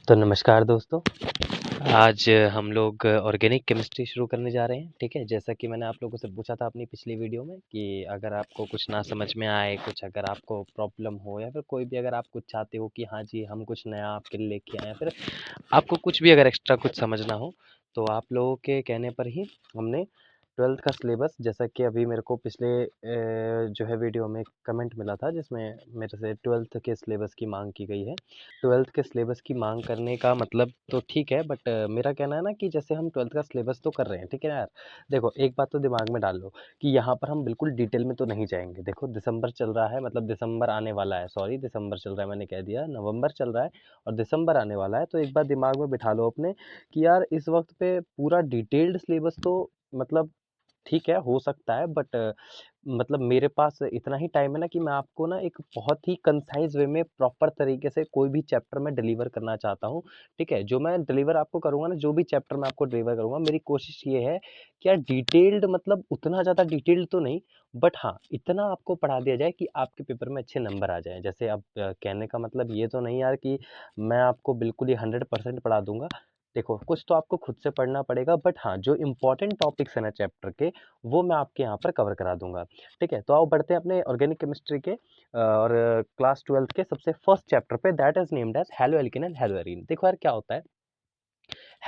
तो नमस्कार दोस्तों, आज हम लोग ऑर्गेनिक केमिस्ट्री शुरू करने जा रहे हैं, ठीक है? जैसा कि मैंने आप लोगों से पूछा था अपनी पिछली वीडियो में कि अगर आपको कुछ ना समझ में आए, कुछ अगर आपको प्रॉब्लम हो या फिर कोई भी अगर आप कुछ चाहते हो कि हाँ जी, हम कुछ नया आपके लिए लेके आएँ या फिर आपको कुछ भी अगर एक्स्ट्रा कुछ समझना हो, तो आप लोगों के कहने पर ही हमने 12th का सिलेबस जैसा कि अभी मेरे को पिछले जो है वीडियो में कमेंट मिला था जिसमें मेरे से 12th के सिलेबस की मांग की गई है। 12th के सिलेबस की मांग करने का मतलब तो ठीक है, बट मेरा कहना है ना कि जैसे हम 12th का सिलेबस तो कर रहे हैं, ठीक है ना यार? देखो, एक बात तो दिमाग में डाल लो कि यहाँ पर हम बिल्कुल डिटेल में तो नहीं जाएंगे। देखो, दिसंबर चल रहा है, मतलब दिसंबर आने वाला है, सॉरी दिसंबर चल रहा है, मैंने कह दिया, नवंबर चल रहा है और दिसंबर आने वाला है। तो एक बात दिमाग में बिठा लो अपने कि यार इस वक्त पे पूरा डिटेल्ड सिलेबस तो मतलब ठीक है, हो सकता है, बट मतलब मेरे पास इतना ही टाइम है ना कि मैं आपको ना एक बहुत ही कंसाइज़ वे में प्रॉपर तरीके से कोई भी चैप्टर मैं डिलीवर करना चाहता हूँ, ठीक है? जो मैं डिलीवर आपको करूँगा ना, जो भी चैप्टर मैं आपको डिलीवर करूँगा, मेरी कोशिश ये है कि यार डिटेल्ड मतलब उतना ज़्यादा डिटेल्ड तो नहीं, बट हाँ, इतना आपको पढ़ा दिया जाए कि आपके पेपर में अच्छे नंबर आ जाएँ। जैसे अब कहने का मतलब ये तो नहीं यार कि मैं आपको बिल्कुल ही 100% पढ़ा दूँगा। देखो, कुछ तो आपको खुद से पढ़ना पड़ेगा, बट हाँ, जो इम्पोर्टेंट टॉपिक्स हैं ना चैप्टर के, वो मैं आपके यहाँ पर कवर करा दूँगा, ठीक है? तो आओ बढ़ते हैं अपने ऑर्गेनिक केमिस्ट्री के और क्लास 12th के सबसे फर्स्ट चैप्टर पे, that is named as haloalkane and haloarene. देखो यार क्या होता है,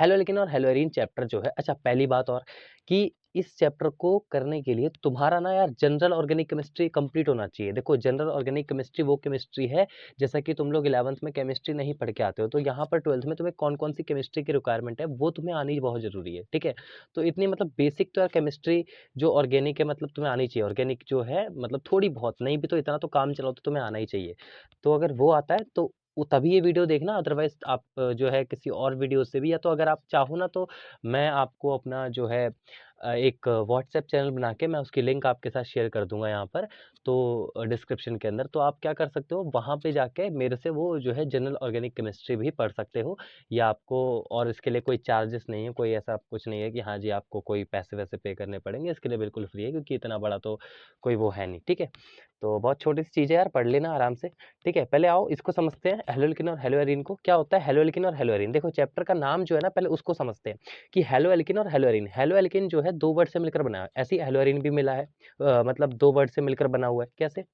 हैलोएल्केन और हैलोएरीन चैप्टर जो है, अच्छा पहली बात और कि इस चैप्टर को करने के लिए तुम्हारा ना यार जनरल ऑर्गेनिक केमिस्ट्री कंप्लीट होना चाहिए। देखो, जनरल ऑर्गेनिक केमिस्ट्री वो केमिस्ट्री है जैसा कि तुम लोग 11th में केमिस्ट्री नहीं पढ़ के आते हो, तो यहाँ पर 12th में तुम्हें कौन-कौन सी केमिस्ट्री की रिक्वायरमेंट है वो तुम्हें आनी बहुत ज़रूरी है, ठीक है? तो इतनी मतलब बेसिक तो यार केमिस्ट्री जो ऑर्गेनिक है मतलब तुम्हें आनी चाहिए। ऑर्गेनिक जो है मतलब थोड़ी बहुत, नहीं भी तो इतना तो काम चलाओ तो तुम्हें आना ही चाहिए। तो अगर वो आता है तो वो तभी ये वीडियो देखना, अदरवाइज़ आप जो है किसी और वीडियो से भी, या तो अगर आप चाहो ना तो मैं आपको अपना जो है एक व्हाट्सएप चैनल बना के मैं उसकी लिंक आपके साथ शेयर कर दूँगा यहाँ पर, तो डिस्क्रिप्शन के अंदर। तो आप क्या कर सकते हो, वहाँ पे जाके मेरे से वो जो है जनरल ऑर्गेनिक केमिस्ट्री भी पढ़ सकते हो, या आपको, और इसके लिए कोई चार्जेस नहीं है, कोई ऐसा कुछ नहीं है कि हाँ जी आपको कोई पैसे-वैसे पे करने पड़ेंगे, इसके लिए बिल्कुल फ्री है क्योंकि इतना बड़ा तो कोई वो है नहीं, ठीक है? तो बहुत छोटी सी चीज़ है यार, पढ़ लेना आराम से, ठीक है? पहले आओ इसको समझते हैं, हैलोएल्केन और हैलोएरीन को। क्या होता है हैलोएल्केन और हैलोएरीन? देखो, चैप्टर का नाम जो है ना, पहले उसको समझते हैं कि हैलोएल्केन और हैलोएरीन। हैलोएल्केन जो है 2 वर्ड से मिलकर बना है, ऐसे ही हैलोएरीन भी मिला है, मतलब 2 वर्ड से मिलकर बना हुआ है। कैसे?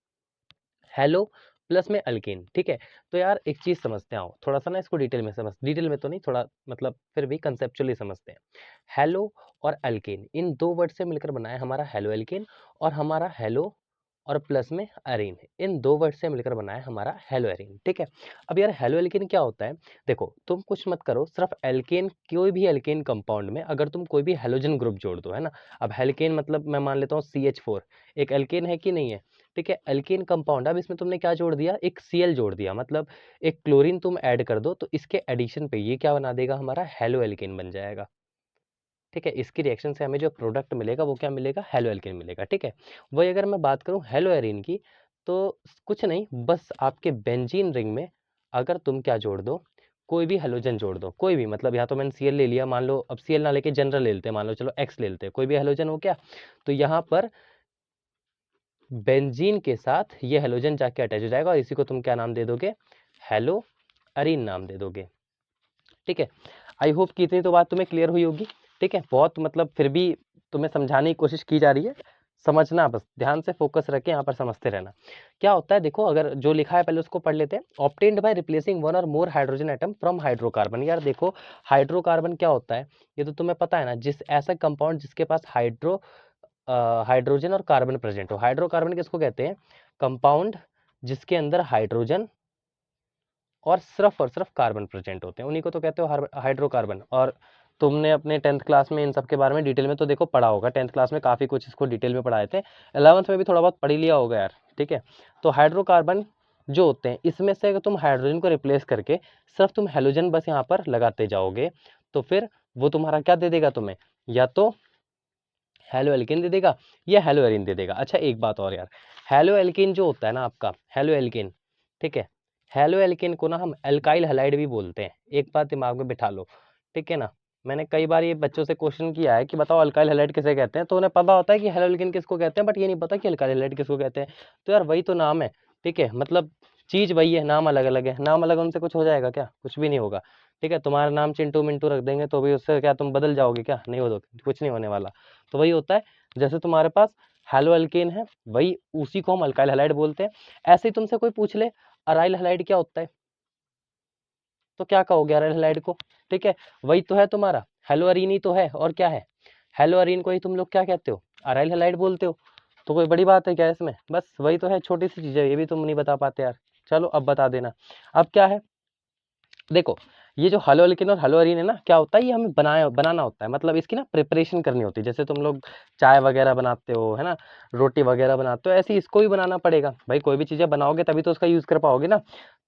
हैलो प्लस में अल्केन, ठीक है? तो यार एक चीज़ समझते हैं, आओ थोड़ा-सा ना इसको डिटेल में तो नहीं, थोड़ा मतलब फिर भी कंसेप्चुअली समझते हैं। हैलो और अल्केन, इन 2 वर्ड से मिलकर बना है हमारा हैलोएल्केन, और हमारा हैलो और प्लस में अरीन, इन 2 वर्ड से मिलकर बना है हमारा हैलोएरीन, ठीक है? अब यार हैलोएल्केन क्या होता है? देखो, तुम कुछ मत करो, सिर्फ एल्केन, कोई भी एल्केन कंपाउंड में अगर तुम कोई भी हैलोजन ग्रुप जोड़ दो, है ना? अब एल्केन मतलब मैं मान लेता हूँ CH4, एक एल्केन है कि नहीं है? ठीक है, एल्केन कंपाउंड। अब इसमें तुमने क्या जोड़ दिया, एक Cl जोड़ दिया, मतलब एक क्लोरीन तुम ऐड कर दो तो इसके एडिशन पे ये क्या बना देगा, हमारा हेलो एल्केन बन जाएगा, ठीक है? इसकी रिएक्शन से हमें जो प्रोडक्ट मिलेगा वो क्या मिलेगा, हेलो एल्केन मिलेगा, ठीक है? वही अगर मैं बात करूं हेलो एरीन की, तो कुछ नहीं, बस आपके बेंजीन रिंग में अगर तुम क्या जोड़ दो, कोई भी हेलोजन जोड़ दो, कोई भी, मतलब यहाँ तो मैंने Cl ले लिया, मान लो अब Cl ना लेके जनरल ले लेते हैं, मान लो चलो X ले लेते हैं, कोई भी हेलोजन हो क्या, तो यहाँ पर बेंजीन के साथ ये हेलोजन जाके अटैच हो जाएगा और इसी को तुम क्या नाम दे दोगे, हेलो अरीन नाम दे दोगे, ठीक है? आई होप कि इतनी तो बात तुम्हें क्लियर हुई होगी, ठीक है? बहुत मतलब फिर भी तुम्हें समझाने की कोशिश की जा रही है, समझना, बस ध्यान से फोकस रख के यहाँ पर समझते रहना। क्या होता है देखो, अगर जो लिखा है पहले उसको पढ़ लेते हैं। ऑब्टेन्ड बाय रिप्लेसिंग वन और more hydrogen atom from hydrocarbon. यार देखो, हाइड्रोकार्बन क्या होता है, ये तो तुम्हें पता है ना, जिस ऐसा कंपाउंड जिसके पास हाइड्रोजन और कार्बन प्रेजेंट हो। हाइड्रोकार्बन किसको कहते हैं, कंपाउंड जिसके अंदर हाइड्रोजन और सिर्फ कार्बन प्रेजेंट होते हैं, उन्हीं को तो कहते हो हाइड्रोकार्बन। और तुमने अपने 10th क्लास में इन सब के बारे में डिटेल में तो देखो पढ़ा होगा, 10th क्लास में काफ़ी कुछ इसको डिटेल में पढ़ाए थे, 11th में भी थोड़ा बहुत पढ़ लिया होगा यार, ठीक है? तो हाइड्रोकार्बन जो होते हैं, इसमें से अगर तुम हाइड्रोजन को रिप्लेस करके सिर्फ तुम हेलोजन बस यहाँ पर लगाते जाओगे, तो फिर वो तुम्हारा क्या दे देगा तुम्हें, या तो हेलो एल्केन दे देगा या हेलो एरीन दे देगा। अच्छा एक बात और यार, हेलो एल्केन जो होता है ना आपका, हेलो एल्केन, ठीक है? हेलो एल्केन को ना हम एल्काइल हैलाइड भी बोलते हैं, एक बात दिमाग में बिठा लो, ठीक है ना? मैंने कई बार ये बच्चों से क्वेश्चन किया है कि बताओ अल्काइल हैलाइड किसे कहते हैं, तो उन्हें पता होता है कि हेलो एल्केन किसको कहते हैं, बट ये नहीं पता कि अल्काइल हैलाइड किसको कहते हैं। तो यार वही तो नाम है, ठीक है? मतलब चीज वही है, नाम अलग अलग है। नाम अलग उनसे कुछ हो जाएगा क्या? कुछ भी नहीं होगा। ठीक है, तुम्हारा नाम चिंटू मिंटू रख देंगे तो भी उससे क्या तुम बदल जाओगे क्या? नहीं हो, कुछ नहीं होने वाला। तो वही होता है, जैसे तुम्हारे पास हेलो अल्केन है, वही उसी को हम अल्काइल हैलाइड बोलते हैं। ऐसे ही तुमसे कोई पूछ ले अराइल हैलाइड क्या होता है, तो क्या कहोगे अराइल हैलाइड को? ठीक है, वही तो है तुम्हारा हेलो अरीन ही तो है, और क्या है? हेलो अरीन को ही तुम लोग क्या कहते हो? अराइल हैलाइड बोलते हो। तो कोई बड़ी बात है क्या इसमें? बस वही तो है, छोटी सी चीज है, ये भी तुम नहीं बता पाते यार। चलो अब बता देना। अब क्या है, देखो, ये जो हलो अल्किन और हलो अरीन है ना, क्या होता है, ये हमें बनाना होता है, मतलब इसकी ना प्रिपरेशन करनी होती है। जैसे तुम लोग चाय वगैरह बनाते हो, है ना, रोटी वगैरह बनाते हो, ऐसे ही इसको भी बनाना पड़ेगा भाई। कोई भी चीज़ें बनाओगे तभी तो उसका यूज़ कर पाओगे ना।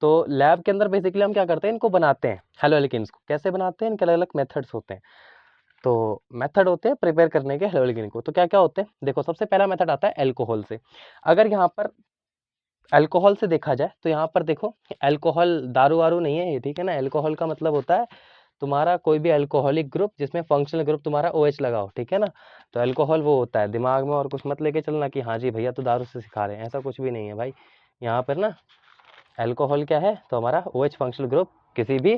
तो लैब के अंदर बेसिकली हम क्या करते हैं, इनको बनाते हैं, हेलो अल्किन्स को। कैसे बनाते हैं, इनके अलग अलग मेथड्स होते हैं। तो मेथड होते हैं प्रिपेयर करने के हेलो अल्किन को। तो क्या क्या होते हैं, देखो, सबसे पहला मेथड आता है एल्कोहल से। अगर यहाँ पर अल्कोहल से देखा जाए तो यहाँ पर देखो, अल्कोहल दारू वारू नहीं है ये, ठीक है ना। अल्कोहल का मतलब होता है तुम्हारा कोई भी अल्कोहलिक ग्रुप जिसमें फंक्शनल ग्रुप तुम्हारा OH लगा हो, ठीक है ना। तो अल्कोहल वो होता है, दिमाग में और कुछ मत लेके चलना कि हाँ जी भैया तो दारू से सिखा रहे हैं, ऐसा कुछ भी नहीं है भाई। यहाँ पर ना अल्कोहल क्या है, तो हमारा OH फंक्शनल ग्रुप किसी भी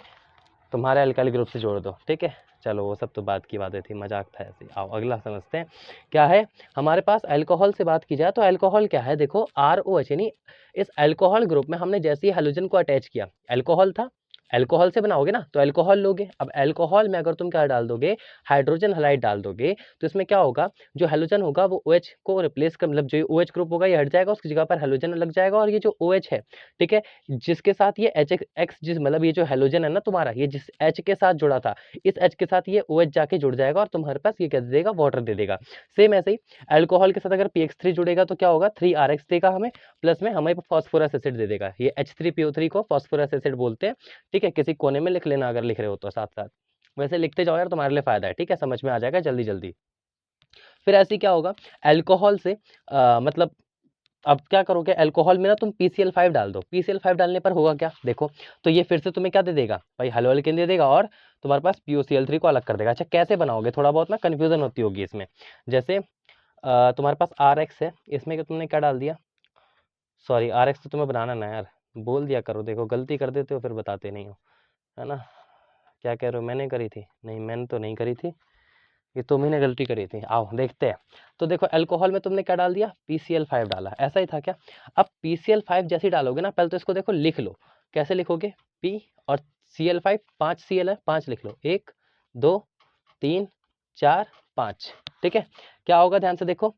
तुम्हारे अल्काइल ग्रुप से जोड़ दो, ठीक है। चलो वो सब तो बात की बातें थी, मजाक था ऐसे। आओ अगला समझते हैं क्या है हमारे पास। अल्कोहल से बात की जाए तो अल्कोहल क्या है, देखो ROH, यानी इस अल्कोहल ग्रुप में हमने जैसे ही हेलोजन को अटैच किया, अल्कोहल था, अल्कोहल से बनाओगे ना तो अल्कोहल लोगे। अब अल्कोहल में अगर तुम क्या डाल दोगे, हाइड्रोजन हलाइड डाल दोगे, तो इसमें क्या होगा, जो हेलोजन होगा वो OH को रिप्लेस कर, मतलब जो OH ग्रुप होगा ये हट जाएगा, उसकी जगह पर हेलोजन लग जाएगा। और ये जो OH है, ठीक है, जिसके साथ ये H जिस मतलब ये जो हेलोजन है ना तुम्हारा, ये जिस H के साथ जुड़ा था, इस H के साथ ये OH जाके जुड़ जाएगा और तुम्हारे पास ये क्या दे देगा, वाटर दे देगा। सेम ऐसे ही अल्कोहल के साथ अगर PX3 जुड़ेगा तो क्या होगा, 3RX देगा हमें, प्लस में हमें फॉस्फोरस एसिड दे देगा। ये H3PO3 को फॉस्फोरस एसिड बोलते हैं। ठीक है, किसी कोने में लिख लेना अगर लिख रहे हो तो, साथ साथ वैसे लिखते जाओ यार, तुम्हारे लिए फायदा है, ठीक है, समझ में आ जाएगा जल्दी जल्दी। फिर ऐसे ही क्या होगा, अल्कोहल से मतलब अब क्या करोगे, अल्कोहल में ना तुम PCl5 डाल दो। PCl5 डालने पर होगा क्या, देखो, तो ये फिर से तुम्हें क्या दे देगा भाई, हेलो अल्केन दे देगा और तुम्हारे पास POCl3 को अलग कर देगा। अच्छा कैसे बनाओगे, थोड़ा बहुत ना कंफ्यूजन होती होगी इसमें। जैसे तुम्हारे पास RX है, इसमें कि तुमने क्या डाल दिया, सॉरी RX तो तुम्हें बनाना ना यार, बोल दिया करो, देखो गलती कर देते हो फिर बताते नहीं हो, है ना। क्या कह रहे हो, मैंने करी थी? नहीं मैंने तो नहीं करी थी, ये तुम ही ने गलती करी थी। आओ देखते हैं। तो देखो अल्कोहल में तुमने क्या डाल दिया, PCl5 डाला, ऐसा ही था क्या। अब PCl5 जैसे ही डालोगे ना, पहले तो इसको देखो लिख लो, कैसे लिखोगे, P और Cl5, 5 Cl है, 5 लिख लो, 1 2 3 4 5, ठीक है। क्या होगा ध्यान से देखो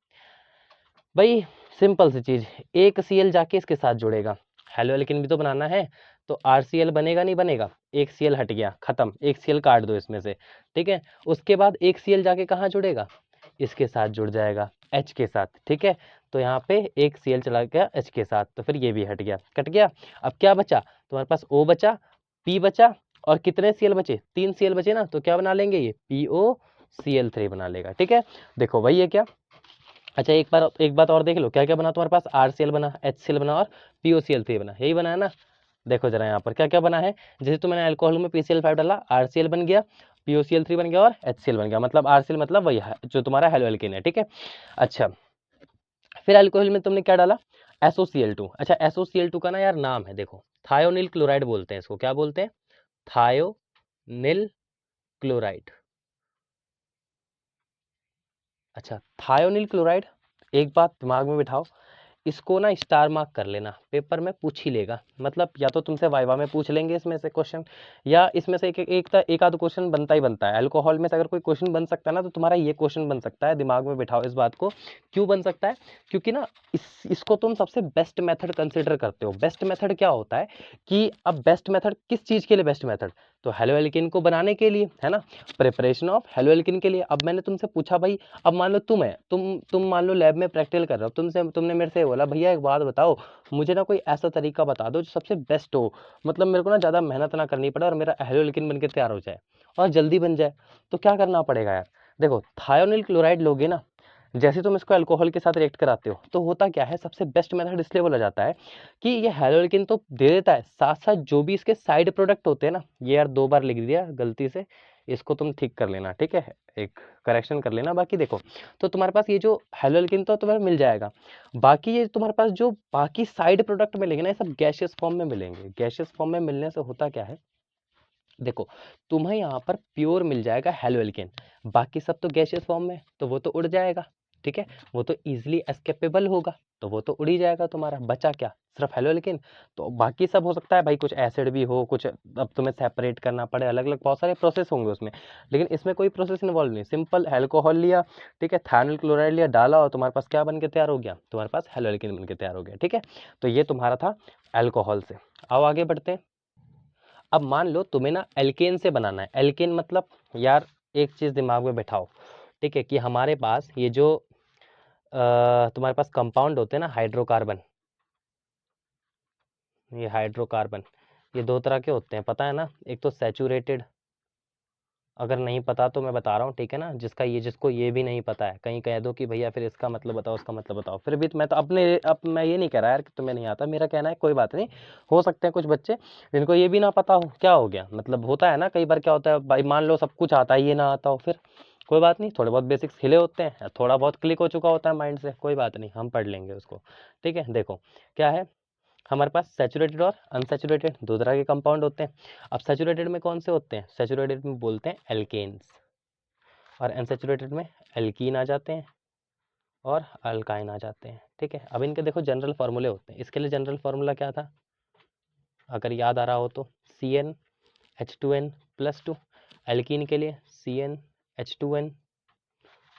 भाई, सिंपल सी चीज, एक Cl जाके इसके साथ जुड़ेगा, हेलो लेकिन भी तो बनाना है, तो RCl बनेगा नहीं बनेगा, एक Cl हट गया, खत्म, एक Cl काट दो इसमें से, ठीक है। उसके बाद एक Cl जाके कहाँ जुड़ेगा, इसके साथ जुड़ जाएगा, H के साथ, ठीक है। तो यहाँ पे एक Cl चला गया H के साथ, तो फिर ये भी हट गया, कट गया। अब क्या बचा, तुम्हारे पास O बचा, P बचा, और कितने Cl बचे, 3 Cl बचे ना, तो क्या बना लेंगे, ये POCl3 बना लेगा, ठीक है। देखो वही है क्या। अच्छा एक बात और देख लो, क्या क्या बना तुम्हारे पास, RCl बना, HCl बना और POCl3 बना, यही बना है ना। देखो जरा यहाँ पर क्या क्या बना है, जैसे तो मैंने अल्कोहल में PCl5 डाला, RCl बन गया, POCl3 बन गया और HCl बन गया, मतलब RCl मतलब वही है जो तुम्हारा हेलो एल्केन है, ठीक है। अच्छा फिर अल्कोहल में तुमने क्या डाला, SOCl2। अच्छा SOCl2 का ना यार नाम है, देखो थायोनिल क्लोराइड बोलते हैं इसको, क्या बोलते हैं, थायोनिल क्लोराइड। अच्छा थायोनिल क्लोराइड, एक बात दिमाग में बिठाओ, इसको ना स्टार मार्क कर लेना, पेपर में पूछ ही लेगा, मतलब या तो तुमसे वाइवा में पूछ लेंगे इसमें से क्वेश्चन, या इसमें से एक आध क्वेश्चन बनता ही बनता है। अल्कोहल में से अगर कोई क्वेश्चन बन सकता है ना, तो तुम्हारा ये क्वेश्चन बन सकता है, दिमाग में बिठाओ इस बात को। क्यों बन सकता है, क्योंकि ना इसको तुम सबसे बेस्ट मेथड कंसिडर करते हो। बेस्ट मेथड क्या होता है कि अब बेस्ट मेथड किस चीज़ के लिए, बेस्ट मेथड तो हेलो एल्केन को बनाने के लिए, है ना, प्रिपरेशन ऑफ हेलो एल्केन के लिए। अब मैंने तुमसे पूछा भाई, अब मान लो तुम मान लो लैब में प्रैक्टिकल कर रहे हो, तुमने मेरे से बोला भैया एक बात बताओ, मुझे ना कोई ऐसा तरीका बता दो जो सबसे बेस्ट हो, मतलब मेरे को ना ज़्यादा मेहनत ना करनी पड़े और मेरा हेलो एल्केन बनके तैयार हो जाए और जल्दी बन जाए। तो क्या करना पड़ेगा यार, देखो थायोनिल क्लोराइड लोगे ना, जैसे तुम इसको अल्कोहल के साथ रिएक्ट कराते हो, तो होता क्या है, सबसे बेस्ट मेथड इसलिए बोला जाता है कि ये हेलो एल्केन तो दे देता है, साथ साथ जो भी इसके साइड प्रोडक्ट होते हैं ना, ये यार 2 बार लिख दिया गलती से, इसको तुम ठीक कर लेना, ठीक है, एक करेक्शन कर लेना। बाकी देखो, तो तुम्हारे पास ये जो हेलोल्किन तो तुम्हें मिल जाएगा, बाकी ये तुम्हारे पास जो बाकी साइड प्रोडक्ट मिलेंगे ना, ये सब गैसियस फॉर्म में मिलेंगे। गैसियस फॉर्म में मिलने से होता क्या है, देखो तुम्हें यहाँ पर प्योर मिल जाएगा हेलोल्केन, बाकी सब तो गैसियस फॉर्म में, तो वो तो उड़ जाएगा, ठीक है, वो तो इजीली एस्केपेबल होगा, तो वो तो उड़ ही जाएगा तुम्हारा। बचा क्या, सिर्फ हेलोल्केन। तो बाकी सब हो सकता है भाई, कुछ एसिड भी हो, कुछ अब तुम्हें सेपरेट करना पड़े, अलग अलग बहुत सारे प्रोसेस होंगे उसमें, लेकिन इसमें कोई प्रोसेस इन्वॉल्व नहीं, सिंपल अल्कोहल लिया, ठीक है, थायनल क्लोराइड लिया, डाला और तुम्हारे पास क्या बन के तैयार हो गया, तुम्हारे पास हेलोल्केन बन के तैयार हो गया, ठीक है। तो ये तुम्हारा था अल्कोहल से। आओ आगे बढ़ते हैं। अब मान लो तुम्हें ना एल्केन से बनाना है। एल्केन मतलब यार एक चीज दिमाग में बैठाओ, ठीक है, कि हमारे पास ये जो तुम्हारे पास कंपाउंड होते हैं ना, हाइड्रोकार्बन, ये हाइड्रोकार्बन, ये दो तरह के होते हैं, पता है ना, एक तो सैचुरेटेड, अगर नहीं पता तो मैं बता रहा हूँ, ठीक है ना, जिसको ये भी नहीं पता है, कहीं कह दो कि भैया फिर इसका मतलब बताओ, उसका मतलब बताओ, फिर भी मैं तो मैं ये नहीं कह रहा यार कि तुम्हें नहीं आता, मेरा कहना है कोई बात नहीं, हो सकते हैं कुछ बच्चे जिनको ये भी ना पता हो, क्या हो गया, मतलब होता है ना कई बार, क्या होता है भाई, मान लो सब कुछ आता है, ये ना आता हो, फिर कोई बात नहीं, थोड़े बहुत बेसिक्स हिले होते हैं, थोड़ा बहुत क्लिक हो चुका होता है माइंड से, कोई बात नहीं, हम पढ़ लेंगे उसको, ठीक है। देखो क्या है, हमारे पास सैचुरेटेड और अनसैचुरेटेड दो तरह के कंपाउंड होते हैं। अब सैचुरेटेड में कौन से होते हैं, सैचुरेटेड में बोलते हैं एल्केन्स, और अनसैचुरेटेड में एल्कीन आ जाते हैं और अल्काइन आ जाते हैं, ठीक है। अब इनके देखो जनरल फार्मूले होते हैं, इसके लिए जनरल फार्मूला क्या था, अगर याद आ रहा हो तो, CnH2n+2, एल्कीन के लिए CnH2n,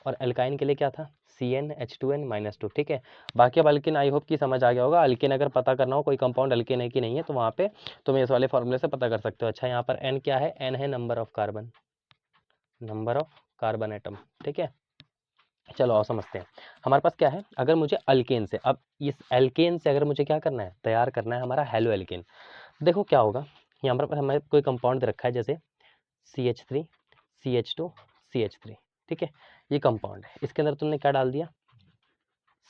और एल्काइन के लिए क्या था, CnH2n-2, ठीक है। बाकी अब अल्किन आई होप कि समझ आ गया होगा। अल्किन अगर पता करना हो कोई कंपाउंड अल्किन है कि नहीं है, तो वहाँ पे तुम इस वाले फॉर्मूले से पता कर सकते हो। अच्छा यहाँ पर N क्या है, N है number of carbon, number of carbon atom, ठीक है। चलो और समझते हैं, हमारे पास क्या है, अगर मुझे अल्केन से, अब इस एल्केन से अगर मुझे क्या करना है, तैयार करना है हमारा हेलो एल्केन। देखो क्या होगा, यहाँ पर हमें कोई कंपाउंड दे रखा है, जैसे CH3 CH2 CH3, ठीक है, ये कंपाउंड है, इसके अंदर तुमने क्या डाल दिया,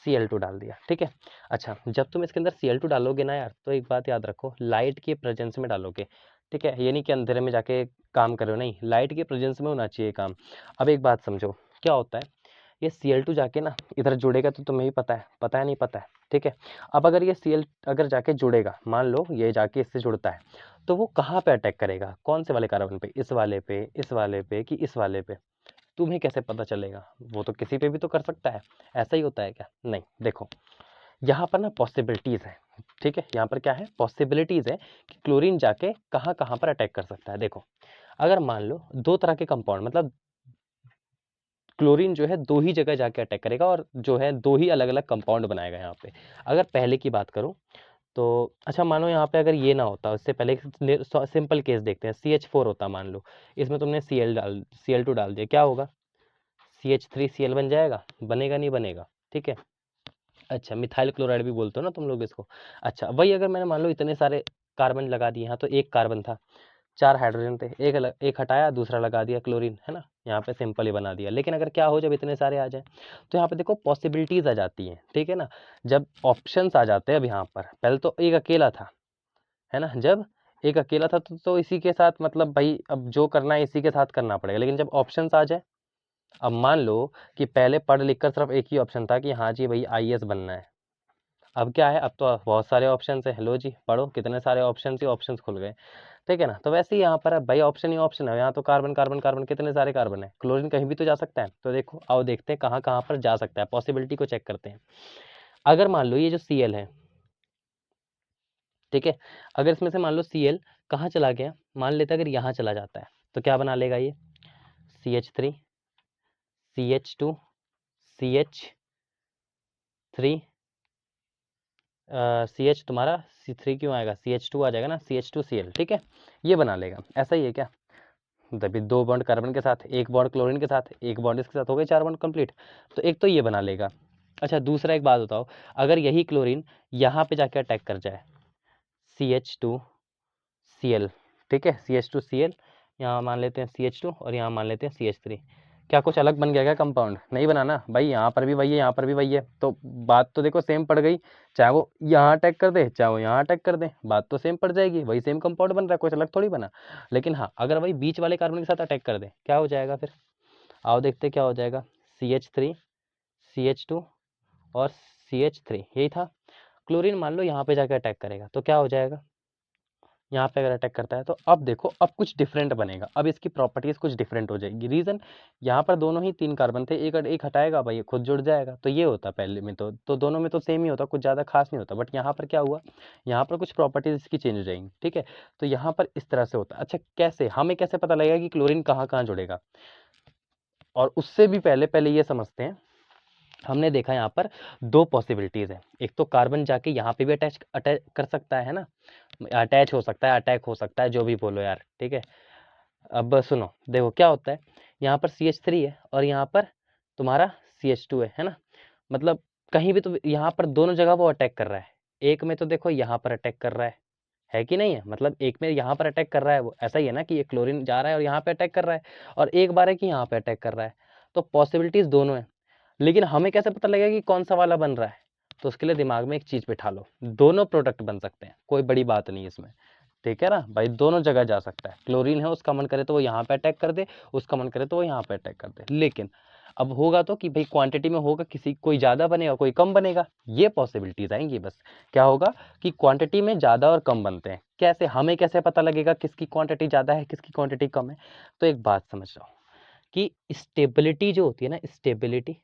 Cl2 डाल दिया, ठीक है। अच्छा जब तुम इसके अंदर Cl2 डालोगे ना यार, तो एक बात याद रखो, लाइट के प्रेजेंस में डालोगे, ठीक है, ये नहीं कि अंधेरे में जाके काम करो, नहीं, लाइट के प्रेजेंस में होना चाहिए काम। अब एक बात समझो, क्या होता है, ये Cl2 जाके ना इधर जुड़ेगा, तो तुम्हें भी पता है नहीं पता है, ठीक है। अब अगर ये Cl अगर जाके जुड़ेगा, मान लो ये जाके इससे जुड़ता है, तो वो कहाँ पे अटैक करेगा, कौन से वाले कार्बन पे, इस वाले पे, इस वाले पे, कि इस वाले पे, तुम्हें कैसे पता चलेगा, वो तो किसी पे भी तो कर सकता है, ऐसा ही होता है क्या, नहीं। देखो यहाँ पर ना पॉसिबिलिटीज है, ठीक है, यहाँ पर क्या है, पॉसिबिलिटीज है कि क्लोरीन जाके कहाँ कहाँ पर अटैक कर सकता है। देखो अगर मान लो दो तरह के कंपाउंड, मतलब क्लोरीन जो है दो ही जगह जाके अटैक करेगा, और जो है दो ही अलग अलग कंपाउंड बनाएगा यहाँ पे। अगर पहले की बात करूँ तो, अच्छा मानो यहाँ पे अगर ये ना होता, उससे पहले सिंपल केस देखते हैं, CH4 होता मान लो, इसमें तुमने Cl2 डाल दिया, क्या होगा, CH3Cl बन जाएगा, बनेगा नहीं बनेगा, ठीक है। अच्छा मिथाइल क्लोराइड भी बोलते हो ना तुम लोग इसको। अच्छा वही अगर मैंने मान लो इतने सारे कार्बन लगा दिए, यहाँ तो एक कार्बन था, चार हाइड्रोजन थे, एक हटाया, दूसरा लगा दिया क्लोरीन, है ना, यहाँ पे सिंपल ही बना दिया। लेकिन अगर क्या हो, जब इतने सारे आ जाए, तो यहाँ पे देखो पॉसिबिलिटीज आ जाती हैं, ठीक है ना, जब ऑप्शंस आ जाते हैं। अब यहाँ पर पहले तो एक अकेला था, है ना, जब एक अकेला था तो इसी के साथ, मतलब भाई अब जो करना है इसी के साथ करना पड़ेगा, लेकिन जब ऑप्शंस आ जाए, अब मान लो कि पहले पढ़ लिख कर सिर्फ एक ही ऑप्शन था कि हाँ जी भाई IAS बनना है, अब क्या है, अब तो बहुत सारे ऑप्शन है, हेलो जी पढ़ो, कितने सारे ऑप्शन ही ऑप्शंस खुल गए, ठीक है ना। तो वैसे ही यहाँ पर भाई ऑप्शन ही ऑप्शन है, यहाँ तो कार्बन कार्बन कार्बन कितने सारे कार्बन है, क्लोरीन कहीं भी तो जा सकता है। तो देखो आओ देखते हैं कहाँ कहाँ पर जा सकता है, पॉसिबिलिटी को चेक करते हैं। अगर मान लो ये जो Cl है, ठीक है, अगर इसमें से मान लो Cl कहाँ चला गया, मान लेते अगर यहाँ चला जाता है, तो क्या बना लेगा ये, CH3 CH2 CH3, CH तुम्हारा C3 क्यों आएगा, CH2 आ जाएगा ना, CH2Cl, ठीक है, ये बना लेगा। ऐसा ही है क्या, तभी दो बॉन्ड कार्बन के साथ, एक बॉन्ड क्लोरीन के साथ, एक बॉन्ड इसके साथ, हो गए चार बॉन्ड कंप्लीट। तो एक तो ये बना लेगा। अच्छा दूसरा एक बात बताओ, अगर यही क्लोरीन यहाँ पे जाके अटैक कर जाए, CH2Cl, ठीक है, CH2Cl, यहाँ मान लेते हैं CH2 और यहाँ मान लेते हैं CH3, क्या कुछ अलग बन गया क्या कंपाउंड? नहीं बना ना भाई, यहाँ पर भी वही है, यहाँ पर भी वही है, तो बात तो देखो सेम पड़ गई। चाहे वो यहाँ अटैक कर दे, चाहे वो यहाँ अटैक कर दे, बात तो सेम पड़ जाएगी, वही सेम कंपाउंड बन रहा है, कुछ अलग थोड़ी बना। लेकिन हाँ, अगर वही बीच वाले कार्बन के साथ अटैक कर दे, क्या हो जाएगा फिर? आओ देखते क्या हो जाएगा। CH3 CH2 और CH3, यही था। क्लोरीन मान लो यहाँ पे जाकर अटैक करेगा तो क्या हो जाएगा? यहाँ पे अगर अटैक करता है तो अब देखो, अब कुछ डिफरेंट बनेगा, अब इसकी प्रॉपर्टीज कुछ डिफरेंट हो जाएगी। रीजन, यहाँ पर दोनों ही 3 कार्बन थे, एक हटाएगा भाई, ये खुद जुड़ जाएगा, तो ये होता पहले में तो दोनों में तो सेम ही होता, कुछ ज़्यादा खास नहीं होता। बट यहाँ पर क्या हुआ, यहाँ पर कुछ प्रॉपर्टीज इसकी चेंज हो जाएंगी, ठीक है। तो यहाँ पर इस तरह से होता है। अच्छा, कैसे हमें कैसे पता लगेगा कि क्लोरीन कहाँ कहाँ जुड़ेगा? और उससे भी पहले पहले ये समझते हैं, हमने देखा यहाँ पर 2 पॉसिबिलिटीज है। एक तो कार्बन जाके यहाँ पे भी अटैच अटैच कर सकता है ना, अटैच हो सकता है, अटैक हो सकता है, जो भी बोलो यार, ठीक है। अब सुनो, देखो क्या होता है, यहाँ पर CH3 है और यहाँ पर तुम्हारा CH2 है ना। मतलब कहीं भी तो यहाँ पर दोनों जगह वो अटैक कर रहा है। एक में तो देखो यहाँ पर अटैक कर रहा है कि नहीं है? मतलब एक में यहाँ पर अटैक कर रहा है, वो ऐसा ही है ना कि ये क्लोरीन जा रहा है और यहाँ पे अटैक कर रहा है, और एक बार है कि यहाँ पे अटैक कर रहा है। तो पॉसिबिलिटीज दोनों है, लेकिन हमें कैसे पता लगेगा कि कौन सा वाला बन रहा है? तो उसके लिए दिमाग में एक चीज बिठा लो, दोनों प्रोडक्ट बन सकते हैं, कोई बड़ी बात नहीं इसमें, ठीक है ना भाई। दोनों जगह जा सकता है, क्लोरीन है, उसका मन करे तो वो यहाँ पे अटैक कर दे, उसका मन करे तो वो यहाँ पे अटैक कर दे। लेकिन अब होगा तो कि भाई क्वांटिटी में होगा, किसी कोई ज़्यादा बनेगा, कोई कम बनेगा, ये पॉसिबिलिटीज आएंगी बस। क्या होगा कि क्वांटिटी में ज़्यादा और कम बनते हैं। कैसे, हमें कैसे पता लगेगा किसकी क्वांटिटी ज़्यादा है, किसकी क्वांटिटी कम है? तो एक बात समझ जाओ कि स्टेबिलिटी जो होती है ना, स्टेबिलिटी,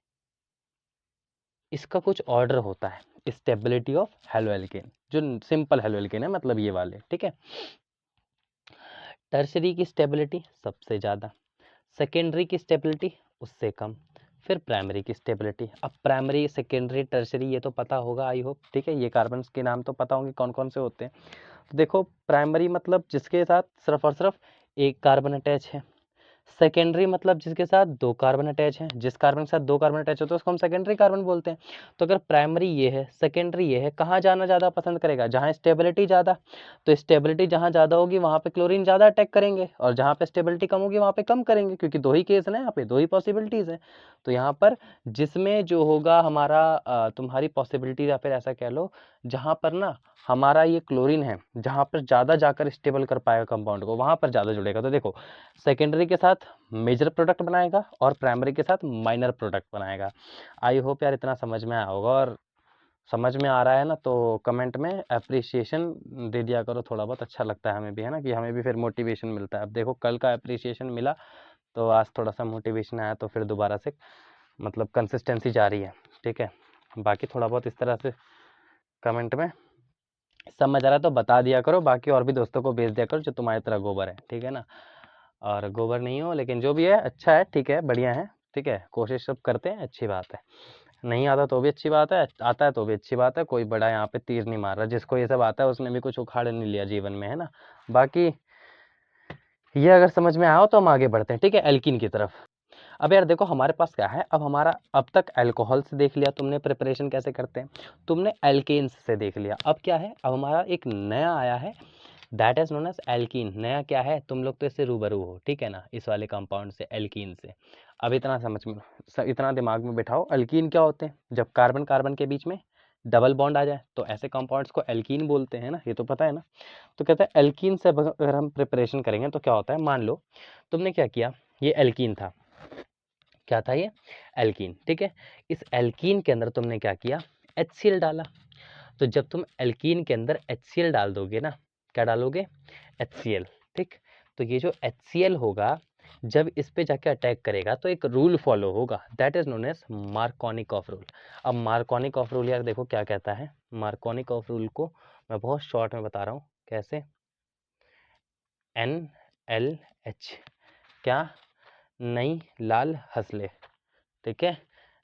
इसका कुछ ऑर्डर होता है। स्टेबिलिटी ऑफ हेलोएल्केन, जो सिंपल हेलोएल्केन है, मतलब ये वाले, ठीक है। टर्शरी की स्टेबिलिटी सबसे ज़्यादा, सेकेंडरी की स्टेबिलिटी उससे कम, फिर प्राइमरी की स्टेबिलिटी। अब प्राइमरी, सेकेंडरी, टर्शरी ये तो पता होगा आई होप, ठीक है। ये कार्बन्स के नाम तो पता होंगे कौन कौन से होते हैं। तो देखो, प्राइमरी मतलब जिसके साथ सिर्फ और सिर्फ एक कार्बन अटैच है। सेकेंडरी मतलब जिसके साथ 2 कार्बन अटैच हैं, जिस कार्बन के साथ 2 कार्बन अटैच होते हैं उसको हम सेकेंडरी कार्बन बोलते हैं। तो अगर प्राइमरी ये है, सेकेंडरी ये है, कहाँ जाना ज़्यादा पसंद करेगा? जहाँ स्टेबिलिटी ज़्यादा। तो स्टेबिलिटी जहाँ ज़्यादा होगी वहाँ पे क्लोरीन ज़्यादा अटैक करेंगे, और जहाँ पे स्टेबिलिटी कम होगी वहाँ पे कम करेंगे, क्योंकि 2 ही केस है ना, यहाँ पे 2 ही पॉसिबिलिटीज़ है। तो यहाँ पर जिसमें जो होगा हमारा तुम्हारी पॉसिबिलिटी, या फिर ऐसा कह लो, जहाँ पर ना हमारा ये क्लोरीन है, जहाँ पर ज़्यादा जाकर स्टेबल कर पाएगा कंपाउंड को, वहाँ पर ज़्यादा जुड़ेगा। तो देखो, सेकेंडरी के साथ मेजर प्रोडक्ट बनाएगा और प्राइमरी के साथ माइनर प्रोडक्ट बनाएगा। आई होप यार इतना समझ में आया होगा, और समझ में आ रहा है ना तो कमेंट में अप्रिसिएशन दे दिया करो, थोड़ा बहुत अच्छा लगता है हमें भी, है ना, कि हमें भी फिर मोटिवेशन मिलता है। अब देखो, कल का अप्रिसिएशन मिला तो आज थोड़ा सा मोटिवेशन आया, तो फिर दोबारा से मतलब कंसिस्टेंसी जारी है, ठीक है। बाकी थोड़ा बहुत इस तरह से कमेंट में समझ आ रहा है तो बता दिया करो, बाकी और भी दोस्तों को भेज दिया करो जो तुम्हारी तरह गोबर है, ठीक है ना। और गोबर नहीं हो, लेकिन जो भी है अच्छा है, ठीक है, बढ़िया है, ठीक है। कोशिश सब करते हैं, अच्छी बात है। नहीं आता तो भी अच्छी बात है, आता है तो भी अच्छी बात है। कोई बड़ा यहाँ पे तीर नहीं मार रहा, जिसको ये सब आता है उसने भी कुछ उखाड़ नहीं लिया जीवन में, है ना। बाकी ये अगर समझ में आया हो तो हम आगे बढ़ते हैं, ठीक है, एल्कीन की तरफ। अब यार देखो, हमारे पास क्या है, अब हमारा अब तक अल्कोहल से देख लिया तुमने, प्रिपरेशन कैसे करते हैं, तुमने एल्केन्स से देख लिया। अब क्या है, अब हमारा एक नया आया है, that is known as alkene. नया क्या है, तुम लोग तो इससे रूबरू हो, ठीक है ना, इस वाले कंपाउंड से, एल्कीन से। अब इतना समझ में, इतना दिमाग में बिठाओ, एल्कीन क्या होते हैं? जब कार्बन कार्बन के बीच में डबल बॉन्ड आ जाए तो ऐसे कंपाउंड्स को एल्कीन बोलते हैं ना, ये तो पता है ना। तो कहते हैं एल्कीन से अगर हम प्रिपरेशन करेंगे तो क्या होता है, मान लो तुमने क्या किया, ये एल्कीन था, क्या था ये? एल्कीन, ठीक है। इस एल्कीन के अंदर तुमने क्या किया, HCl डाला। तो जब तुम एल्कीन के अंदर HCl डाल दोगे ना, क्या डालोगे? HCl, ठीक। तो ये जो HCl होगा, जब इस पे जाके अटैक करेगा तो एक रूल फॉलो होगा, that is known as Markovnikov rule. अब मार्कोनिक ऑफ रूल यार देखो क्या कहता है, मार्कोनिक ऑफ रूल को मैं बहुत शॉर्ट में बता रहा हूँ कैसे। NLH, क्या? नई लाल हंसले, ठीक है।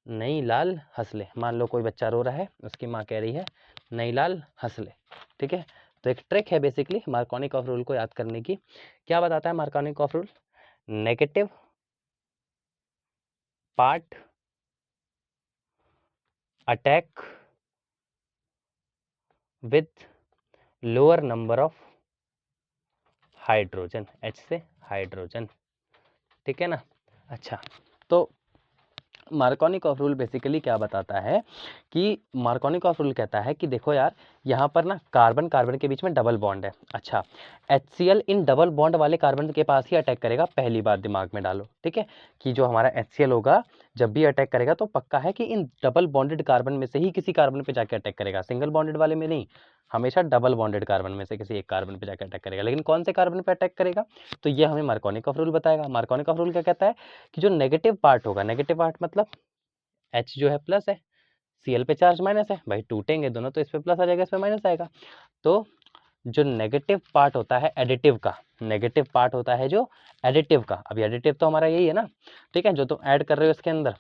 नई लाल हंसले, मान लो कोई बच्चा रो रहा है, उसकी माँ कह रही है नई लाल हंसले, ठीक है। तो एक ट्रिक है बेसिकली मार्कोनिक ऑफ रूल को याद करने की। क्या बताता है मार्कोनिक of rule? Negative part attack with lower number of hydrogen, H से हाइड्रोजन, ठीक है ना। अच्छा, तो मार्कोनिकॉफ रूल बेसिकली क्या बताता है कि मार्कोनिकॉफ रूल कहता है कि देखो यार, यहाँ पर ना कार्बन कार्बन के बीच में डबल बॉन्ड है। अच्छा, HCl इन डबल बॉन्ड वाले कार्बन के पास ही अटैक करेगा, पहली बात दिमाग में डालो, ठीक है, कि जो हमारा HCl होगा जब भी अटैक करेगा तो पक्का है कि इन डबल बॉन्डेड कार्बन में से ही किसी कार्बन पे जाके अटैक करेगा, सिंगल बॉन्डेड वाले में नहीं, हमेशा डबल बॉन्डेड कार्बन में से किसी एक कार्बन पे जाके अटैक करेगा। लेकिन कौन से कार्बन पे अटैक करेगा, तो ये हमें मार्कोनिकॉफ रूल बताएगा। मार्कोनिकॉफ रूल क्या कहता है कि जो नेगेटिव पार्ट होगा, नेगेटिव पार्ट मतलब H जो है प्लस है, Cl पे चार्ज माइनस है, भाई टूटेंगे दोनों तो इस पे प्लस आ जाएगा, इस पे माइनस आएगा। तो जो नेगेटिव पार्ट होता है एडिटिव का, नेगेटिव पार्ट होता है जो एडिटिव का, अभी एडिटिव तो हमारा यही है ना, ठीक है, जो तुम ऐड कर रहे हो इसके अंदर,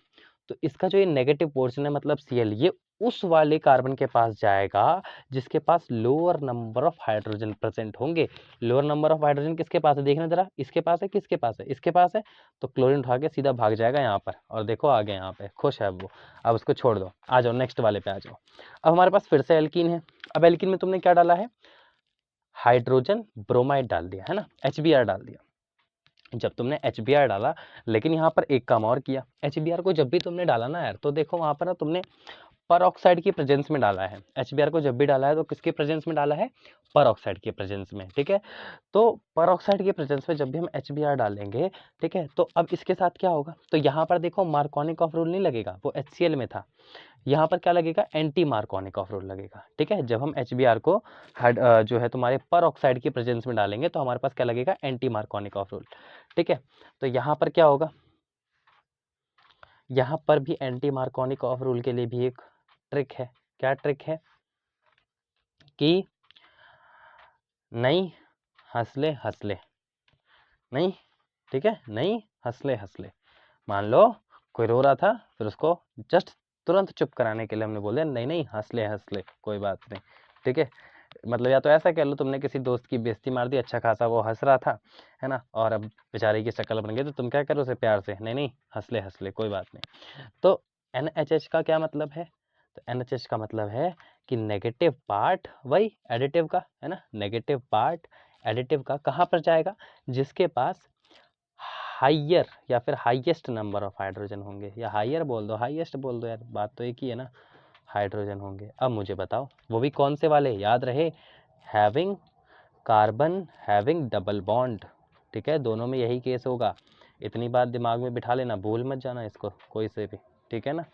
तो इसका जो ये नेगेटिव पोर्शन है मतलब Cl, ये उस वाले कार्बन के पास जाएगा जिसके पास lower number of hydrogen present होंगे। लोअर नंबर ऑफ हाइड्रोजन किसके पास है, देखना जरा, इसके पास है, किसके पास है, इसके पास है, तो क्लोरीन उठा के सीधा भाग जाएगा यहाँ पर, और देखो आगे यहाँ पे खुश है वो। अब उसको छोड़ दो, आ जाओ नेक्स्ट वाले पे आ जाओ। अब हमारे पास फिर से एल्कीन है। अब एल्कीन में तुमने क्या डाला है, हाइड्रोजन ब्रोमाइड डाल दिया है ना, HBr डाल दिया। जब तुमने HBr डाला, लेकिन यहाँ पर एक काम और किया, HBr को जब भी तुमने डाला ना यार, तो देखो वहाँ पर ना तुमने पर ऑक्साइड की प्रेजेंस में डाला है। HBr को जब भी डाला है तो किसके प्रेजेंस में डाला है, पर ऑक्साइड के प्रेजेंस में, ठीक है। तो पर ऑक्साइड के प्रेजेंस में जब भी हम HBr डालेंगे, ठीक है, तो अब इसके साथ क्या होगा, तो यहाँ पर देखो मार्कोनिकॉफ रूल नहीं लगेगा, वो HCl में था, यहाँ पर क्या लगेगा, एंटी मार्कोनिकॉफ रूल लगेगा, ठीक है। जब हम HBr को जो है तुम्हारे पर ऑक्साइड की प्रेजेंस में डालेंगे तो हमारे पास क्या लगेगा, एंटी मार्कोनिकॉफ रूल, ठीक है। तो यहाँ पर क्या होगा, यहाँ पर भी एंटी मार्कोनिकॉफ रूल के लिए भी एक ट्रिक है। क्या ट्रिक है कि नहीं हंसले हंसले, नहीं, ठीक है, नहीं हंसले हंसले। मान लो कोई रो रहा था, फिर उसको जस्ट तुरंत चुप कराने के लिए हमने बोल दिया नहीं नहीं हंसले हंसले, कोई बात नहीं, ठीक है। मतलब या तो ऐसा कह लो, तुमने किसी दोस्त की बेइज्जती मार दी, अच्छा खासा वो हंस रहा था, है ना, और अब बेचारे की शक्ल बन गई, तो तुम क्या करो उसे प्यार से, नहीं नहीं हंसले हंसले, कोई बात नहीं। तो NHH का क्या मतलब है, तो NHH का मतलब है कि नेगेटिव पार्ट वही एडिटिव का, है ना, नेगेटिव पार्ट एडिटिव का कहाँ पर जाएगा, जिसके पास हाइयर या फिर हाईएस्ट नंबर ऑफ हाइड्रोजन होंगे, या हाइयर बोल दो, हाईएस्ट बोल दो यार, बात तो एक ही है ना, हाइड्रोजन होंगे। अब मुझे बताओ वो भी कौन से वाले, याद रहे, having carbon having double bond, ठीक है, दोनों में यही केस होगा। इतनी बात दिमाग में बिठा लेना, भूल मत जाना इसको कोई से भी, ठीक है ना।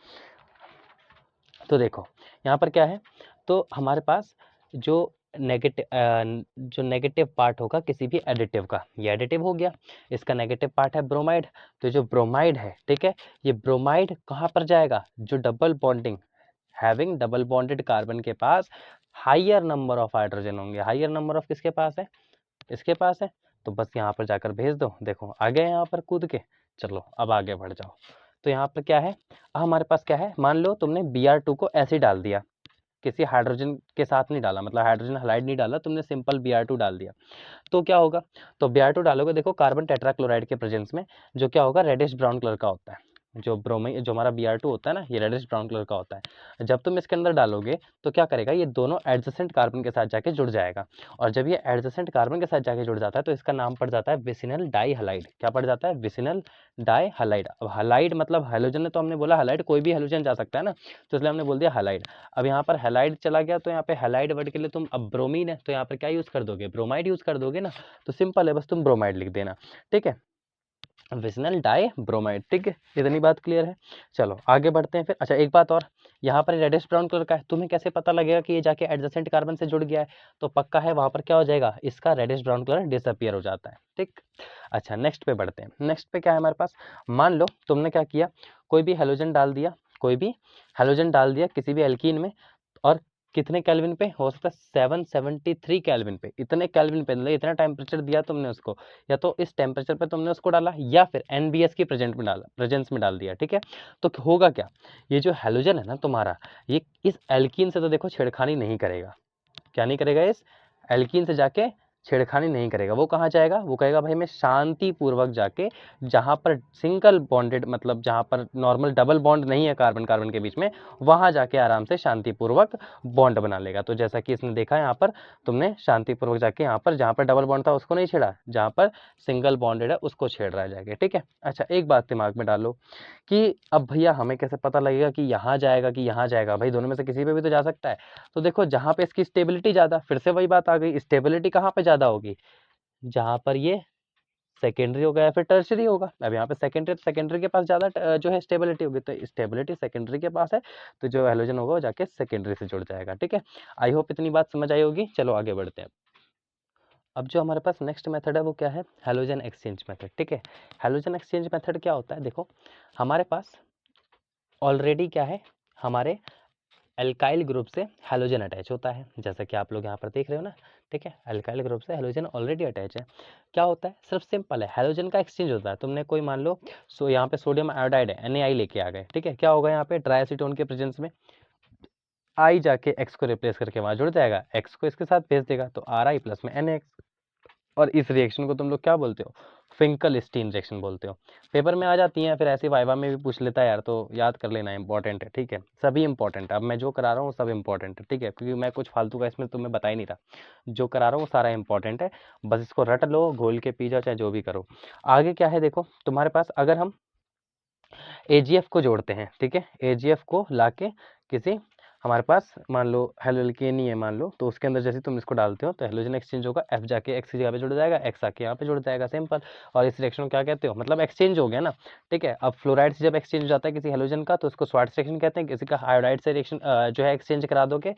तो देखो यहाँ पर क्या है, तो हमारे पास जो नेगेटिव पार्ट होगा किसी भी एडिटिव का, ये एडिटिव हो गया, इसका नेगेटिव पार्ट है ब्रोमाइड, तो जो ब्रोमाइड है, ठीक है, ये ब्रोमाइड कहाँ पर जाएगा, जो double bonding having double bonded carbon के पास हाइयर नंबर ऑफ हाइड्रोजन होंगे। हाइयर नंबर ऑफ किसके पास है, इसके पास है, तो बस यहाँ पर जाकर भेज दो, देखो आ गए यहाँ पर कूद के। चलो अब आगे बढ़ जाओ। तो यहाँ पर क्या है, हमारे पास क्या है, मान लो तुमने Br2 को ऐसे डाल दिया, किसी हाइड्रोजन के साथ नहीं डाला, मतलब हाइड्रोजन हाइलाइड नहीं डाला, तुमने सिंपल Br2 डाल दिया, तो क्या होगा, तो Br2 डालोगे, देखो कार्बन टेट्राक्लोराइड के प्रेजेंस में जो क्या होगा, रेडिश ब्राउन कलर का होता है, जो हमारा Br2 होता है ना, ये रेडिश ब्राउन कलर का होता है। जब तुम इसके अंदर डालोगे तो क्या करेगा, ये दोनों एडजेसेंट कार्बन के साथ जाके जुड़ जाएगा, और जब ये एडजेसेंट कार्बन के साथ जाके जुड़ जाता है तो इसका नाम पड़ जाता है विसिनल डाई हलाइड। क्या पड़ जाता है, विसिनल डाई हलाइड। अब हलाइड मतलब हेलोजन है, तो हमने बोला हलाइड कोई भी हेलोजन जा सकता है ना, तो इसलिए हमने बोल दिया हलाइड। अब यहाँ पर हेलाइड चला गया, तो यहाँ पे हेलाइड वर्ड के लिए तुम, अब ब्रोमीन है तो यहाँ पर क्या यूज कर दोगे, ब्रोमाइड यूज कर दोगे ना, तो सिंपल है, बस तुम ब्रोमाइड लिख देना, ठीक है, विजनल डाई ब्रोमाइड, ठीक है, इतनी बात क्लियर है। चलो आगे बढ़ते हैं फिर। अच्छा एक बात और, यहाँ पर रेडिश ब्राउन कलर का है, तुम्हें कैसे पता लगेगा कि ये जाके एडजेसेंट कार्बन से जुड़ गया है, तो पक्का है वहां पर क्या हो जाएगा, इसका रेडिश ब्राउन कलर डिसअपियर हो जाता है, ठीक। अच्छा नेक्स्ट पे बढ़ते हैं। नेक्स्ट पे क्या है हमारे पास, मान लो तुमने क्या किया, कोई भी हेलोजन डाल दिया, कोई भी हेलोजन डाल दिया किसी भी एल्कीन में, और कितने केल्विन पे हो सकता है, 773 केल्विन पे, इतने केल्विन पे, मतलब इतना टेम्परेचर दिया तुमने उसको, या तो इस टेम्परेचर पे तुमने उसको डाला, या फिर NBS की प्रेजेंस में डाल दिया, ठीक है। तो होगा क्या, ये जो हेलोजन है ना तुम्हारा, ये इस एल्कीन से तो देखो छेड़खानी नहीं करेगा, क्या नहीं करेगा, इस एल्कीन से जाके छेड़खानी नहीं करेगा। वो कहाँ जाएगा? वो कहेगा भाई मैं शांतिपूर्वक जाके जहाँ पर सिंगल बॉन्डेड मतलब जहाँ पर नॉर्मल डबल बॉन्ड नहीं है कार्बन कार्बन के बीच में, वहाँ जाके आराम से शांतिपूर्वक बॉन्ड बना लेगा। तो जैसा कि इसने देखा यहाँ पर, तुमने शांतिपूर्वक जाके यहाँ पर जहाँ पर डबल बॉन्ड था उसको नहीं छेड़ा, जहाँ पर सिंगल बॉन्डेड है उसको छेड़ रहा है जाके, ठीक है। अच्छा, एक बात दिमाग में डालो कि अब भैया हमें कैसे पता लगेगा कि यहाँ जाएगा कि यहाँ जाएगा? भाई दोनों में से किसी पे भी तो जा सकता है। तो देखो जहाँ पे इसकी स्टेबिलिटी ज़्यादा, फिर से वही बात आ गई, स्टेबिलिटी कहाँ पे ज़्यादा होगी? जहाँ पर ये सेकेंडरी होगा या फिर टर्शियरी होगा। अब यहाँ पे सेकेंडरी, सेकेंडरी के पास ज़्यादा जो है स्टेबिलिटी होगी, तो स्टेबिलिटी सेकेंडरी के पास है, तो जो हैलोजन होगा वो जाके सेकेंडरी से जुड़ जाएगा, ठीक है। आई होप इतनी बात समझ आई होगी। चलो आगे बढ़ते हैं। अब जो हमारे पास नेक्स्ट मेथड है वो क्या है? हैलोजन एक्सचेंज मेथड, ठीक है। हैलोजन एक्सचेंज मेथड क्या होता है? देखो हमारे पास ऑलरेडी क्या है, हमारे एल्काइल ग्रुप से हैलोजन अटैच होता है, जैसा कि आप लोग यहाँ पर देख रहे हो ना, ठीक है। एल्काइल ग्रुप से हैलोजन ऑलरेडी अटैच है। क्या होता है? सिर्फ सिंपल है, हैलोजन का एक्सचेंज होता है। तुमने कोई मान लो यहाँ पे सोडियम आयोडाइड है, NaI लेके आ गए, ठीक है। क्या होगा यहाँ पे? ट्राइएसीटोन के प्रेजेंस में आई जाके एक्स को रिप्लेस करके वहाँ जुड़ जाएगा, एक्स को इसके साथ भेज देगा, तो RI प्लस में NaX। और इस रिएक्शन को तुम लोग क्या बोलते हो? फिंकल-स्टीन रिएक्शन बोलते हो। पेपर में आ जाती हैं, फिर ऐसे वाइवा में भी पूछ लेता है यार, तो याद कर लेना, इंपॉर्टेंट है, ठीक है। सभी इंपॉर्टेंट है, अब मैं जो करा रहा हूँ सब इंपॉर्टेंट है, ठीक है, क्योंकि मैं कुछ फालतू का इसमें तुम्हें बता ही नहीं रहा। जो करा रहा हूँ सारा इंपॉर्टेंट है, बस इसको रट लो, घोल के पी जाओ, चाहे जो भी करो। आगे क्या है देखो, तुम्हारे पास अगर हम AgF को जोड़ते हैं, ठीक है, AgF को लाके किसी हमारे पास मान लो हेलोल्केनी है मान लो, तो उसके अंदर जैसे तुम इसको डालते हो तो हेलोजन एक्सचेंज होगा, F जाके X की जगह पे जुड़ जाएगा, X आके यहाँ पे जुड़ जाएगा, सिंपल। और इस रिएक्शन को क्या कहते हो? मतलब एक्सचेंज हो गया ना, ठीक है। अब फ्लोराइड से जब एक्सचेंज हो जाता है किसी हेलोजन का तो उसको स्वार्ट्ज रिएक्शन कहते हैं। किसी का आयोडाइड से रिएक्शन जो है एक्सचेंज करा दोगे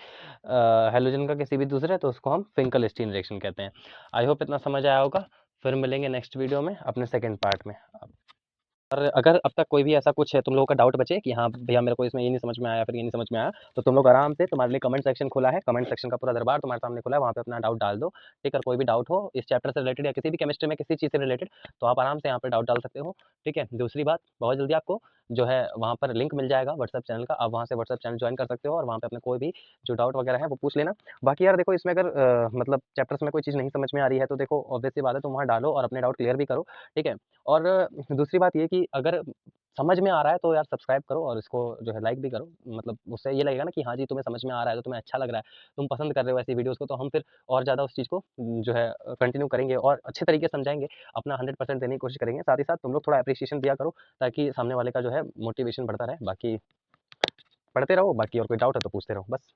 हेलोजन का किसी भी दूसरे, तो उसको हम फिंकल स्टीन रिएक्शन कहते हैं। आई होप इतना समझ आया होगा। फिर मिलेंगे नेक्स्ट वीडियो में अपने सेकेंड पार्ट में। और अगर अब तक कोई भी ऐसा कुछ है तुम लोगों का डाउट बचे कि हाँ भैया मेरे को इसमें ये नहीं समझ में आया, फिर ये नहीं समझ में आया, तो तुम लोग आराम से, तुम्हारे लिए कमेंट सेक्शन खुला है, कमेंट सेक्शन का पूरा दरबार तुम्हारे सामने खुला है, वहाँ पे अपना डाउट डाल दो, ठीक है। और कोई भी डाउट हो इस चैप्टर से रिलेटेड या किसी भी केमिस्ट्री में किसी चीज़ से रिलेटेड, तो आप आराम से यहाँ पे डाउट डाल सकते हो, ठीक है। दूसरी बात, बहुत जल्दी आपको जो है वहाँ पर लिंक मिल जाएगा व्हाट्सएप चैनल का, आप वहाँ से व्हाट्सएप चैनल ज्वाइन कर सकते हो और वहाँ पे अपने कोई भी जो डाउट वगैरह है वो पूछ लेना। बाकी यार देखो इसमें अगर मतलब चैप्टर्स में कोई चीज़ नहीं समझ में आ रही है तो देखो ऑब्वियस सी बात है, तुम वहाँ डालो और अपने डाउट क्लियर भी करो, ठीक है। और दूसरी बात ये कि अगर समझ में आ रहा है तो यार सब्सक्राइब करो और इसको जो है लाइक भी करो, मतलब उससे ये लगेगा ना कि हाँ जी तुम्हें समझ में आ रहा है, तो तुम्हें अच्छा लग रहा है, तुम पसंद कर रहे हो ऐसी वीडियोस को, तो हम फिर और ज़्यादा उस चीज़ को जो है कंटिन्यू करेंगे और अच्छे तरीके से समझाएंगे, अपना 100% देने की कोशिश करेंगे। साथ ही साथ तुम लोग थोड़ा अप्रिसिएशन दिया करो ताकि सामने वाले का जो है मोटिवेशन बढ़ता रहे। बाकी पढ़ते रहो, बाकी और कोई डाउट है तो पूछते रहो बस।